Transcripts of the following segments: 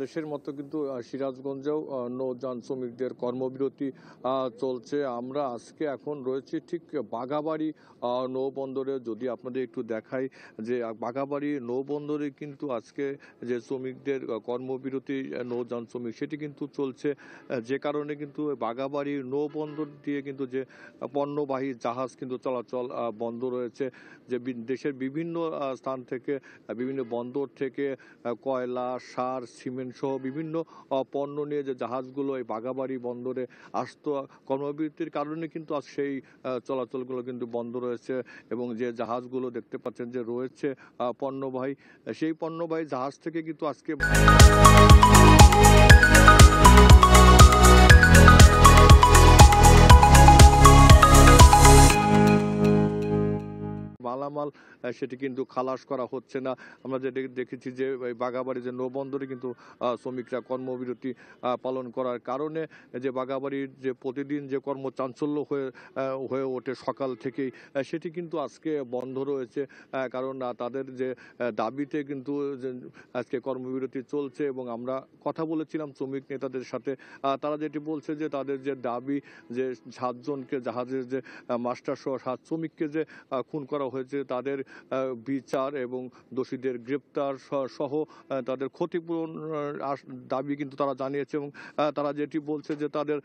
দেশের মতো কিন্তু সিরাজগঞ্জেও নৌযান শ্রমিকদের কর্মবিরতি চলছে। আমরা আজকে এখন রয়েছি ঠিক বাঘাবাড়ী নৌবন্দরে। যদি আপনাদের একটু দেখাই যে বাঘাবাড়ী নৌবন্দরে কিন্তু আজকে যে শ্রমিকদের কর্মবিরতি, নৌযান শ্রমিক সেটি কিন্তু চলছে, যে কারণে কিন্তু বাঘাবাড়ী নৌবন্দর দিয়ে কিন্তু যে পণ্যবাহী জাহাজ কিন্তু চলাচল বন্ধ রয়েছে। যে দেশের বিভিন্ন স্থান থেকে, বিভিন্ন বন্দর থেকে কয়লা, সার, সিমেন্ট সহ বিভিন্ন পণ্য নিয়ে যে জাহাজগুলো এই বাঘাবাড়ী বন্দরে আসতো, কর্মবিরতির কারণে কিন্তু আজ সেই চলাচলগুলো কিন্তু বন্ধ রয়েছে। এবং যে জাহাজগুলো দেখতে পাচ্ছেন যে রয়েছে পণ্যবাহী, সেই পণ্যবাহী জাহাজ থেকে কিন্তু আজকে মালামাল সেটি কিন্তু খালাস করা হচ্ছে না। আমরা যেটা দেখেছি যে বাঘাবাড়ি যে নৌবন্দরে কিন্তু শ্রমিকরা কর্মবিরতি পালন করার কারণে যে বাঘাবাড়ির যে প্রতিদিন যে কর্মচাঞ্চল্য হয়ে ওঠে সকাল থেকেই, সেটি কিন্তু আজকে বন্ধ রয়েছে। কারণ তাদের যে দাবিতে কিন্তু আজকে কর্মবিরতি চলছে। এবং আমরা কথা বলেছিলাম শ্রমিক নেতাদের সাথে, তারা যেটি বলছে যে তাদের যে দাবি যে 7 জনকে জাহাজের যে মাস্টার সহ 7 শ্রমিককে যে খুন করা হয়েছে তাদের বিচার এবং দোষীদের গ্রেপ্তার সহ তাদের ক্ষতিপূরণ দাবি কিন্তু তারা জানিয়েছে। এবং তারা যেটি বলছে যে তাদের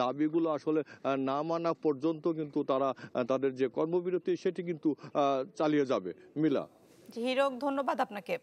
দাবিগুলো আসলে না মানা পর্যন্ত কিন্তু তারা তাদের যে কর্মবিরতি সেটি কিন্তু চালিয়ে যাবে। মিলা। জি হিরক, ধন্যবাদ আপনাকে।